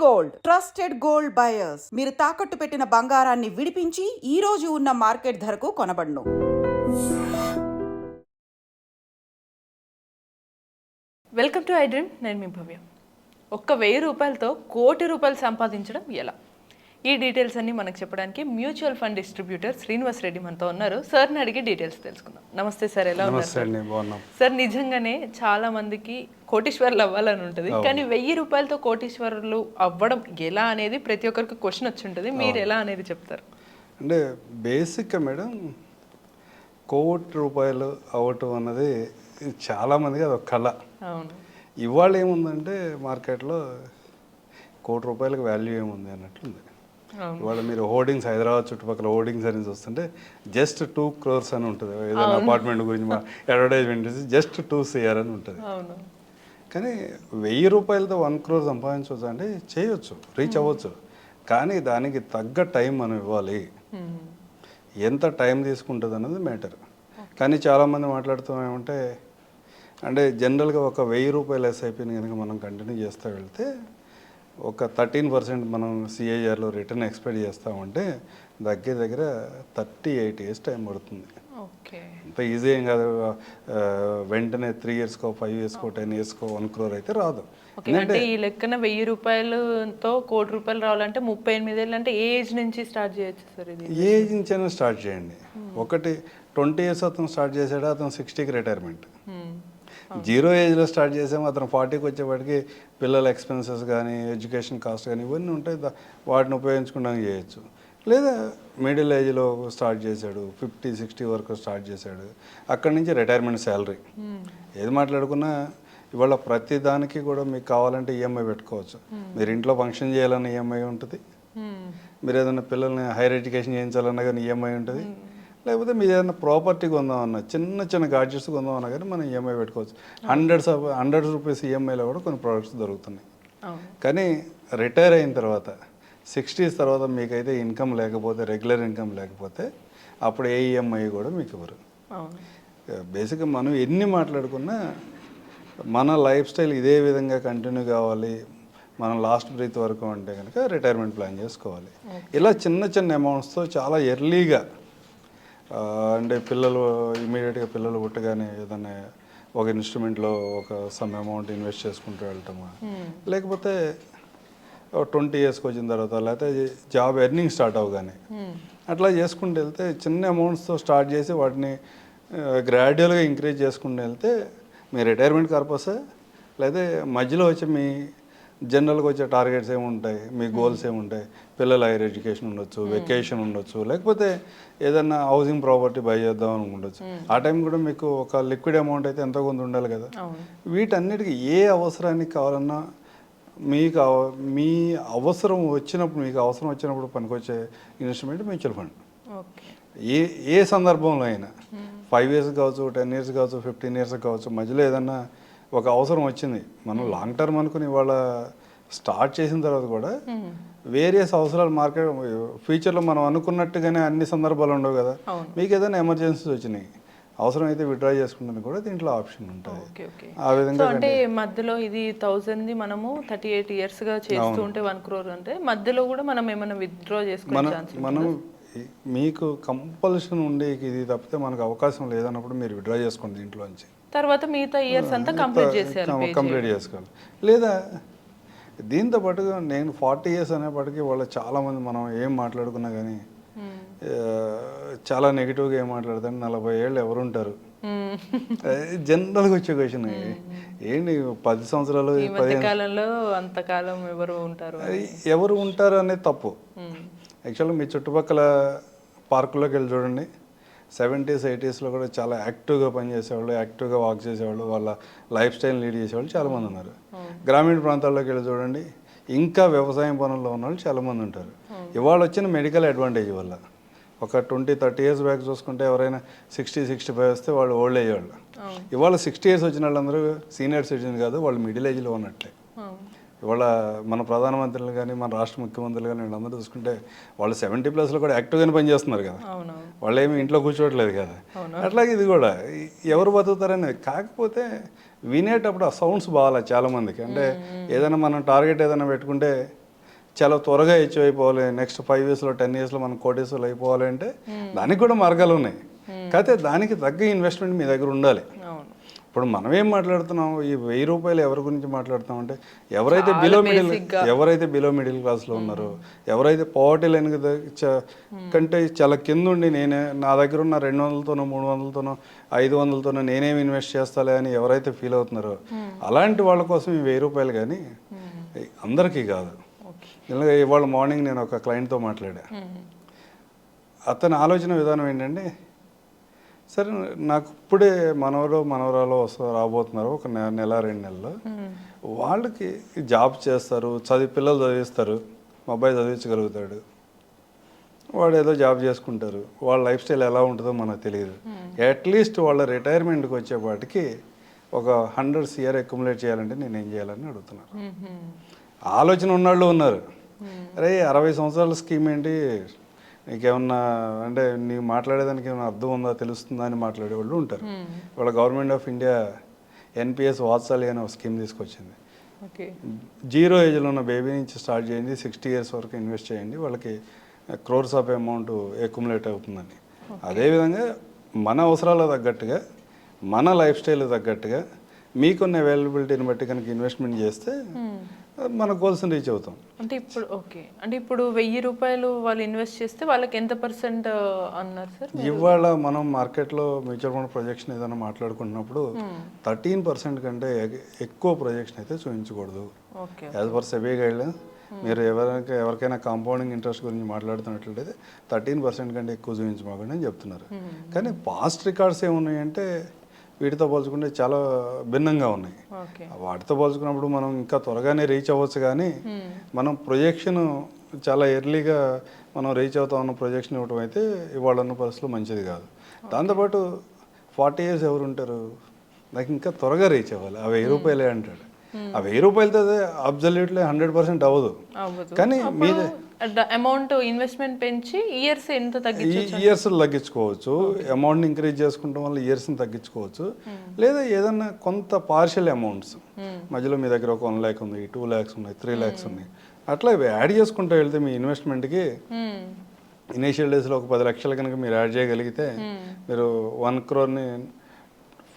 Gold trusted gold buyers మీరు తాకట్టు పెట్టిన బంగారాన్ని విడిపించి ఈ రోజు ఉన్న మార్కెట్ ధరకు కొనబడును. Welcome to I dream. నేను మీ భవ్య. 1,000 రూపాయలతో కోటి రూపాయలు సంపాదించడం ఎలా? ఈ డీటెయిల్స్ అన్ని మనకు చెప్పడానికి mutual fund distributor Srinivas Reddy మనతో ఉన్నారు. సార్ని అడిగి డీటెయిల్స్ తెలుసుకుందాం. నమస్తే సార్, ఎలా ఉన్నారు? సార్, నిజంగానే చాలా మందికి కోటీశ్వరులు అవ్వాలని ఉంటుంది, కానీ 1,000 రూపాయలతో కోటీశ్వరులు అవ్వడం ఎలా అనేది ప్రతి ఒక్కరికి క్వశ్చన్ వచ్చి ఉంటుంది. మీరు ఎలా అనేది చెప్తారు? అంటే బేసిక్గా మేడం, కోటి రూపాయలు అవ్వటం అన్నది చాలామందికి అది ఒక కళ. అవును. ఇవాళ ఏముందంటే మార్కెట్లో కోటి రూపాయలకు వాల్యూ ఏముంది అన్నట్లుంది. ఇవాళ మీరు హోర్డింగ్స్, హైదరాబాద్ చుట్టుపక్కల హోర్డింగ్స్ అని చూస్తుంటే జస్ట్ 2 crores అని ఉంటుంది. ఏదైనా అపార్ట్మెంట్ గురించి మా అడ్వర్టైజ్మెంట్ జస్ట్ 2 CR అని ఉంటుంది. కానీ 1,000 రూపాయలతో 1 crore సంపాదించవచ్చు అంటే చేయొచ్చు, రీచ్ అవ్వచ్చు. కానీ దానికి తగ్గ టైం మనం ఇవ్వాలి. ఎంత టైం తీసుకుంటుంది అన్నది మ్యాటర్. కానీ చాలామంది మాట్లాడుతామేమంటే, అంటే జనరల్గా ఒక 1,000 రూపాయల ఎస్ఐపిని కనుక మనం కంటిన్యూ చేస్తూ వెళ్తే ఒక 13% మనం CAGRలో రిటర్న్ ఎక్స్పెక్ట్ చేస్తామంటే దగ్గర 38 years టైం పడుతుంది. అంత ఈజీ ఏం కాదు. వెంటనే 3 yearsకో 5 yearsకో 10 yearsకో 1 crore అయితే రాదు. అంటే ఈ లెక్కన 1,000 రూపాయలతో కోటి రూపాయలు రావాలంటే 38 ఏళ్ళు అంటే ఏజ్ నుంచి స్టార్ట్ చేయొచ్చు సార్? ఇది ఏజ్ నుంచైనా స్టార్ట్ చేయండి. ఒకటి 20 years అతను స్టార్ట్ చేశాడు, అతను 60కి రిటైర్మెంట్. 0 ఏజ్లో స్టార్ట్ చేసాము, అతను 40కి వచ్చేవాడికి పిల్లల ఎక్స్పెన్సెస్ కానీ ఎడ్యుకేషన్ కాస్ట్ కానీ ఇవన్నీ ఉంటాయి, వాటిని ఉపయోగించుకోవడానికి చేయొచ్చు. లేదా మిడిల్ ఏజ్లో స్టార్ట్ చేశాడు, 50-60 వరకు స్టార్ట్ చేశాడు, అక్కడి నుంచి రిటైర్మెంట్ శాలరీ. ఏది మాట్లాడుకున్నా ఇవాళ ప్రతి దానికి కూడా మీకు కావాలంటే ఈఎంఐ పెట్టుకోవచ్చు. మీరు ఇంట్లో ఫంక్షన్ చేయాలన్న ఈఎంఐ ఉంటుంది, మీరు ఏదైనా పిల్లల్ని హైయర్ ఎడ్యుకేషన్ చేయించాలన్నా కానీ ఈఎంఐ ఉంటుంది, లేకపోతే మీరు ఏదైనా ప్రాపర్టీ కొందామన్నా, చిన్న గాడ్జెట్స్ కొందామన్నా కానీ మనం ఈఎంఐ పెట్టుకోవచ్చు. హండ్రెడ్స్ రూపీస్ ఈఎంఐలో కూడా కొన్ని ప్రోడక్ట్స్ దొరుకుతున్నాయి. కానీ రిటైర్ అయిన తర్వాత 60s తర్వాత మీకైతే ఇన్కమ్ లేకపోతే, రెగ్యులర్ ఇన్కమ్ లేకపోతే అప్పుడు ఏ ఈఎంఐ కూడా మీకు ఇవ్వరు. బేసిక్గా మనం ఎన్ని మాట్లాడుకున్నా మన లైఫ్ స్టైల్ ఇదే విధంగా కంటిన్యూ కావాలి, మనం లాస్ట్ బ్రీత్ వరకు అంటే కనుక రిటైర్మెంట్ ప్లాన్ చేసుకోవాలి. ఇలా చిన్న అమౌంట్స్తో చాలా ఎర్లీగా, అంటే పిల్లలు ఇమీడియట్గా పిల్లలు పుట్టగానే ఏదైనా ఒక ఇన్స్ట్రుమెంట్లో ఒక సమ్ అమౌంట్ ఇన్వెస్ట్ చేసుకుంటూ వెళ్తామా, లేకపోతే 20 yearsకి వచ్చిన తర్వాత, లేకపోతే జాబ్ ఎర్నింగ్ స్టార్ట్ అవగానే అట్లా చేసుకుంటూ వెళ్తే, చిన్న అమౌంట్స్తో స్టార్ట్ చేసి వాటిని గ్రాడ్యువల్గా ఇంక్రీజ్ చేసుకుంటూ వెళ్తే మీ రిటైర్మెంట్ పర్పసే, లేదా మధ్యలో వచ్చి మీ జనరల్గా వచ్చే టార్గెట్స్ ఏముంటాయి, మీ గోల్స్ ఏముంటాయి, పిల్లల హైయర్ ఎడ్యుకేషన్ ఉండొచ్చు, వెకేషన్ ఉండొచ్చు, లేకపోతే ఏదన్నా హౌసింగ్ ప్రాపర్టీ బై చేద్దాం అనుకుండొచ్చు. ఆ టైం కూడా మీకు ఒక లిక్విడ్ అమౌంట్ అయితే ఎంతో కొంత ఉండాలి కదా. వీటన్నిటికీ ఏ అవసరానికి కావాలన్నా మీ అవసరం వచ్చినప్పుడు పనికొచ్చే ఇన్వెస్ట్మెంట్ మ్యూచువల్ ఫండ్. ఏ సందర్భంలో అయినా 5 years కావచ్చు, 10 years కావచ్చు, 15 years కావచ్చు, మధ్యలో ఏదన్నా ఒక అవసరం వచ్చింది, మనం లాంగ్ టర్మ్ అనుకుని ఇవాళ స్టార్ట్ చేసిన తర్వాత కూడా వేరియస్ అవసరాలు మార్కెట్ ఫ్యూచర్లో మనం అనుకున్నట్టుగానే అన్ని సందర్భాలు ఉండవు కదా. మీకు ఏదైనా ఎమర్జెన్సీస్ వచ్చినాయి, అవసరం అయితే విత్డ్రా చేసుకుంటానికి కూడా దీంట్లో ఆప్షన్ ఉంటుంది. ఆ విధంగా అంటే మధ్యలో ఇది 1000 మనము 38 yearsగా చేస్తూ ఉంటే 1 crore అంటే మధ్యలో కూడా మనం ఏమైనా విత్డ్రా చేసుకోవచ్చు. మనం మీకు కంపల్షన్ ఉండే ఇది తప్పితే మనకు అవకాశం లేదన్నప్పుడు మీరు విత్డ్రా చేసుకోండి దీంట్లోంచి. తర్వాత మిగతా ఇయర్స్ అంతా కంప్లీట్ చేసుకోవాలి. లేదా దీంతో పాటుగా నేను 40 years అనేప్పటికీ వాళ్ళు చాలామంది మనం ఏం మాట్లాడుకున్నా కానీ చాలా నెగిటివ్గా ఏం మాట్లాడతారు, 40 years ఎవరు ఉంటారు జనరల్గా వచ్చే క్వశ్చన్. ఏంటి 10 సంవత్సరాలు 15 కాలంలో అంతకాలం ఎవరు ఉంటారు అనేది తప్పు. యాక్చువల్గా మీ చుట్టుపక్కల పార్కులోకి వెళ్ళి చూడండి, 70s 80sలో కూడా చాలా యాక్టివ్గా పనిచేసేవాళ్ళు, యాక్టివ్గా వాక్ చేసేవాళ్ళు, వాళ్ళ లైఫ్ స్టైల్ లీడ్ చేసేవాళ్ళు చాలామంది ఉన్నారు. గ్రామీణ ప్రాంతాల్లోకి వెళ్ళి చూడండి, ఇంకా వ్యవసాయం పనుల్లో ఉన్న వాళ్ళు చాలామంది ఉంటారు. ఇవాళ వచ్చిన మెడికల్ అడ్వాంటేజ్ వల్ల ఒక 20-30 years బ్యాక్ చూసుకుంటే ఎవరైనా 60-65 వస్తే వాళ్ళు ఓల్డ్ అయ్యేవాళ్ళు. ఇవాళ 60 years వచ్చిన వాళ్ళందరూ సీనియర్ సిటిజన్ కాదు, వాళ్ళు మిడిల్ ఏజ్లో ఉన్నట్లే. ఇవాళ మన ప్రధానమంత్రులు కానీ మన రాష్ట్ర ముఖ్యమంత్రులు కానీ వీళ్ళందరూ చూసుకుంటే వాళ్ళు 70+ కూడా యాక్టివ్గానే పనిచేస్తున్నారు కదా, వాళ్ళు ఏమి ఇంట్లో కూర్చోవట్లేదు కదా. అట్లాగే ఇది కూడా ఎవరు బతుకుతారని. కాకపోతే వినేటప్పుడు ఆ సౌండ్స్ బాగాలి చాలామందికి. అంటే ఏదైనా మనం టార్గెట్ ఏదైనా పెట్టుకుంటే చాలా త్వరగా అచీవ్ అయిపోవాలి, నెక్స్ట్ 5 yearsలో 10 yearsలో మనం కోటీసులు అయిపోవాలి అంటే దానికి కూడా మార్గాలు ఉన్నాయి. కాకపోతే దానికి తగ్గ ఇన్వెస్ట్మెంట్ మీ దగ్గర ఉండాలి. అవును. ఇప్పుడు మనం ఏం మాట్లాడుతున్నాం, ఈ 1000 రూపాయలు ఎవరి గురించి మాట్లాడుతున్నాం అంటే ఎవరైతే బిలో మిడిల్ క్లాస్లో ఉన్నారో, ఎవరైతే పవర్టీ లైన్ కంటే చాలా కింద ఉండి నా దగ్గర ఉన్న 200తోనో 300తోనో 500తోనో నేనేమి ఇన్వెస్ట్ చేస్తాలే అని ఎవరైతే ఫీల్ అవుతున్నారో అలాంటి వాళ్ళ కోసం ఈ 1000 రూపాయలు కానీ అందరికీ కాదు. ఇలాగ ఇవాళ మార్నింగ్ నేను ఒక క్లయింట్తో మాట్లాడా. అతని ఆలోచన విధానం ఏంటంటే, సరే నాకు ఇప్పుడే మనవరాలు రాబోతున్నారు ఒక నెల 2 నెలలు, వాళ్ళకి జాబ్ చేస్తారు, పిల్లలు చదివిస్తారు, మా అబ్బాయి చదివించగలుగుతాడు, వాడు ఏదో జాబ్ చేసుకుంటారు, వాళ్ళ లైఫ్ స్టైల్ ఎలా ఉంటుందో మనకు తెలియదు. అట్లీస్ట్ వాళ్ళ రిటైర్మెంట్కి వచ్చేపాటికి ఒక 100 CR అక్యుములేట్ చేయాలంటే నేను ఏం చేయాలని అడుగుతున్నాను. ఆలోచన ఉన్నాళ్ళు ఉన్నారు. అరే 60 సంవత్సరాల స్కీమ్ ఏంటి, నీకేమన్నా అంటే నీకు మాట్లాడేదానికి ఏమైనా అర్థం ఉందా, తెలుస్తుందా అని మాట్లాడే వాళ్ళు ఉంటారు. ఇవాళ గవర్నమెంట్ ఆఫ్ ఇండియా NPS వాత్సల్య అనే ఒక స్కీమ్ తీసుకొచ్చింది. 0 ఏజ్లో ఉన్న బేబీ నుంచి స్టార్ట్ చేయండి, 60 years వరకు ఇన్వెస్ట్ చేయండి, వాళ్ళకి crores ఆఫ్ అమౌంట్ అక్యుములేట్ అవుతుందని. అదేవిధంగా మన అవసరాలకు తగ్గట్టుగా, మన లైఫ్ స్టైల్ తగ్గట్టుగా మీకున్న అవైలబిలిటీని బట్టి కనుక ఇన్వెస్ట్మెంట్ చేస్తే మన గోల్స్ని రీచ్ అవుతాం. అంటే ఇప్పుడు 1000 రూపాయలు వాళ్ళు ఇన్వెస్ట్ చేస్తే వాళ్ళకి ఎంత % అన్నారు సార్? ఇవాళ మనం మార్కెట్లో మ్యూచువల్ ఫండ్ ప్రొజెక్షన్ ఏదైనా మాట్లాడుకుంటున్నప్పుడు 13% కంటే ఎక్కువ ప్రొజెక్షన్ అయితే చూపించకూడదు. As per SEBI guidelines. మీరు ఎవరికైనా కాంపౌండింగ్ ఇంట్రెస్ట్ గురించి మాట్లాడుతున్నట్లయితే 13% కంటే ఎక్కువ చూపించమాకండి అని చెప్తున్నారు. కానీ పాస్ట్ రికార్డ్స్ ఏమున్నాయంటే వీటితో పోల్చుకుంటే చాలా భిన్నంగా ఉన్నాయి. వాటితో పోల్చుకున్నప్పుడు మనం ఇంకా త్వరగానే రీచ్ అవ్వచ్చు, కానీ మనం ప్రొజెక్షన్ చాలా ఎర్లీగా మనం రీచ్ అవుతా ఉన్న ప్రొజెక్షన్ ఇవ్వడం అయితే ఇవాళ ఉన్న పరిస్థితులు మంచిది కాదు. దాంతోపాటు 40 years ఎవరు ఉంటారు, నాకు ఇంకా త్వరగా రీచ్ అవ్వాలి, ఆ 1000 రూపాయలే అంటాడు. ఆ 1000 రూపాయలతో అబ్జల్యూట్లీ 100% అవ్వదు. కానీ మీదే అమౌంట్ ఇన్వెస్ట్మెంట్ పెంచి ఇయర్స్ ఎంత తగ్గించుకోవచ్చు, అమౌంట్ని ఇంక్రీజ్ చేసుకుంటాం వల్ల ఇయర్స్ని తగ్గించుకోవచ్చు, లేదా ఏదన్నా కొంత పార్షియల్ అమౌంట్స్ మధ్యలో మీ దగ్గర ఒక 1 lakh ఉంది, 2 lakhs ఉన్నాయి, 3 lakhs ఉన్నాయి, అట్లా యాడ్ చేసుకుంటూ వెళ్తే మీ ఇన్వెస్ట్మెంట్కి ఇనీషియల్ డేస్లో ఒక 10 లక్షలు కనుక మీరు యాడ్ చేయగలిగితే మీరు 1 crore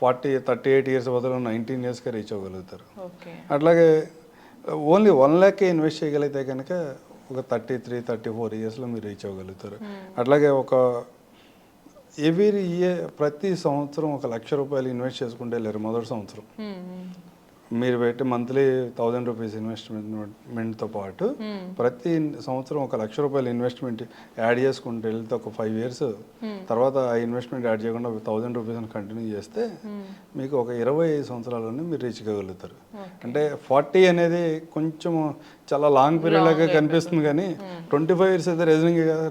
38 years బదులు 19 yearsకి రీచ్ అవ్వగలుగుతారు. అట్లాగే ఓన్లీ 1 lakh ఇన్వెస్ట్ చేయగలిగితే కనుక ఒక 33-34 yearsలో మీరు రీచ్ అవ్వగలుగుతారు. అట్లాగే ఒక ఎవ్రీ ఇయర్ ప్రతి సంవత్సరం 1 లక్ష రూపాయలు ఇన్వెస్ట్ చేసుకుంటే వెళ్ళారు. మొదటి సంవత్సరం మీరు పెట్టి మంత్లీ 1000 rupees ఇన్వెస్ట్మెంట్తో పాటు ప్రతి సంవత్సరం 1 లక్ష రూపాయలు ఇన్వెస్ట్మెంట్ యాడ్ చేసుకుంటూ వెళ్తే ఒక 5 years తర్వాత ఆ ఇన్వెస్ట్మెంట్ యాడ్ చేయకుండా 1000 rupees కంటిన్యూ చేస్తే మీకు ఒక 25 సంవత్సరాల్లోనే మీరు రీచ్ కాగలుగుతారు. అంటే 40 అనేది కొంచెం చాలా లాంగ్ పీరియడ్ లాగా కనిపిస్తుంది, కానీ 25 years అయితే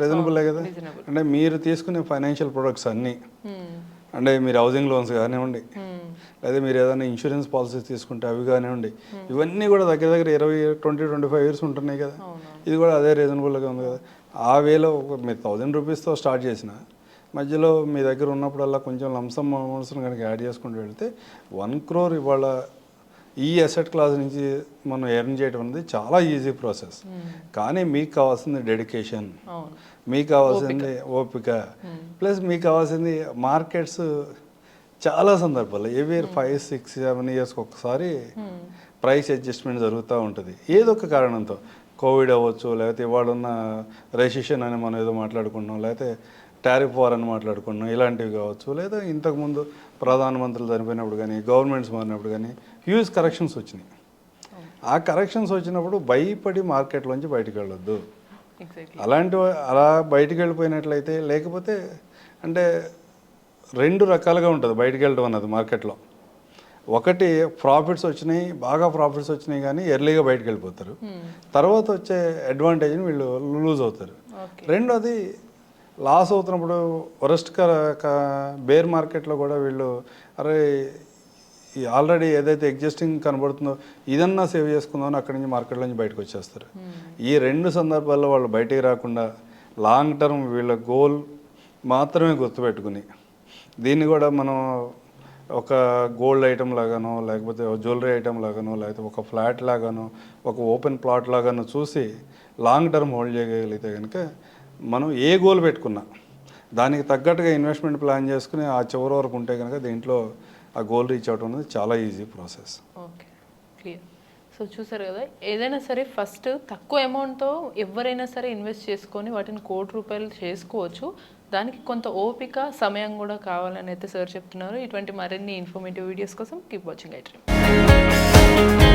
రీజనబుల్ కదా. అంటే మీరు తీసుకునే ఫైనాన్షియల్ ప్రొడక్ట్స్ అన్నీ, అంటే మీరు హౌసింగ్ లోన్స్ కానివ్వండి, లేదా మీరు ఏదైనా ఇన్సూరెన్స్ పాలసీస్ తీసుకుంటే అవి కానివ్వండి, ఇవన్నీ కూడా దగ్గర 20-25 years ఉంటున్నాయి కదా. ఇది కూడా అదే రీజనబుల్గా ఉంది కదా. ఆ వేలో మీరు 1000 రూపీస్తో స్టార్ట్ చేసిన మధ్యలో మీ దగ్గర ఉన్నప్పుడల్లా కొంచెం లంసమ్ అమౌంట్స్ కనుక యాడ్ చేసుకుంటూ వెళ్తే 1 crore ఇవాళ ఈ అసెట్ క్లాస్ నుంచి మనం ఎర్న్ చేయడం అనేది చాలా ఈజీ ప్రాసెస్. కానీ మీకు కావాల్సింది డెడికేషన్, మీకు కావాల్సింది ఓపిక, ప్లస్ మీకు కావాల్సింది మార్కెట్స్ చాలా సందర్భాల్లో ఎవ్రీ 5-6-7 yearsకి ఒకసారి ప్రైస్ అడ్జస్ట్మెంట్ జరుగుతూ ఉంటుంది ఏదో ఒక కారణంతో. కోవిడ్ అవ్వచ్చు, లేకపోతే ఇవాళ ఉన్న రెసిషన్ అని మనం ఏదో మాట్లాడుకుంటున్నాం, లేకపోతే టారిఫ్ వార్ అని మాట్లాడుకుంటున్నాం, ఇలాంటివి కావచ్చు, లేదా ఇంతకుముందు ప్రధానమంత్రులు చనిపోయినప్పుడు కానీ గవర్నమెంట్స్ మారినప్పుడు కానీ హ్యూజ్ కరెక్షన్స్ వచ్చినాయి. ఆ కరెక్షన్స్ వచ్చినప్పుడు భయపడి మార్కెట్లోంచి బయటకు వెళ్ళొద్దు. అలా బయటికి వెళ్ళిపోయినట్లయితే, లేకపోతే అంటే 2 రకాలుగా ఉంటుంది బయటికి వెళ్ళడం అన్నది మార్కెట్లో. ఒకటి ప్రాఫిట్స్ వచ్చినాయి, బాగా ప్రాఫిట్స్ వచ్చినాయి కానీ ఎర్లీగా బయటకు వెళ్ళిపోతారు, తర్వాత వచ్చే అడ్వాంటేజ్ని వీళ్ళు లూజ్ అవుతారు. రెండోది లాస్ అవుతున్నప్పుడు వరస్ట్ బేర్ మార్కెట్లో కూడా వీళ్ళు అరే ఆల్రెడీ ఏదైతే ఎగ్జిస్టింగ్ కనబడుతుందో ఇదన్నా సేవ్ చేసుకుందామని అక్కడి నుంచి మార్కెట్లోంచి బయటకు వచ్చేస్తారు. ఈ 2 సందర్భాల్లో వాళ్ళు బయటికి రాకుండా లాంగ్ టర్మ్ వీళ్ళ గోల్ మాత్రమే గుర్తుపెట్టుకుని, దీన్ని కూడా మనం ఒక గోల్డ్ ఐటమ్ లాగానో లేకపోతే జ్యువెలరీ ఐటమ్ లాగానో లేకపోతే ఒక ఫ్లాట్ లాగానో ఒక ఓపెన్ ప్లాట్ లాగానో చూసి లాంగ్ టర్మ్ హోల్డ్ చేయగలిగితే కనుక మనం ఏ గోల్ పెట్టుకున్నా దానికి తగ్గట్టుగా ఇన్వెస్ట్మెంట్ ప్లాన్ చేసుకుని ఆ చివరి వరకు ఉంటే కనుక దీంట్లో ఆ గోల్ రీచ్ అవడం అనేది చాలా easy process. Okay, clear. So చూసారు కదా, ఏదైనా సరే ఫస్ట్ తక్కువ అమౌంట్తో ఎవరైనా సరే ఇన్వెస్ట్ చేసుకొని వాటిని ₹1,00,00,000 చేసుకోవచ్చు. దానికి కొంత ఓపిక సమయం కూడా కావాలని అయితే సార్ చెప్తున్నారు. ఇటువంటి మరిన్ని ఇన్ఫర్మేటివ్ వీడియోస్ కోసం కీప్ వాచింగ్ ఐ డ్రీమ్.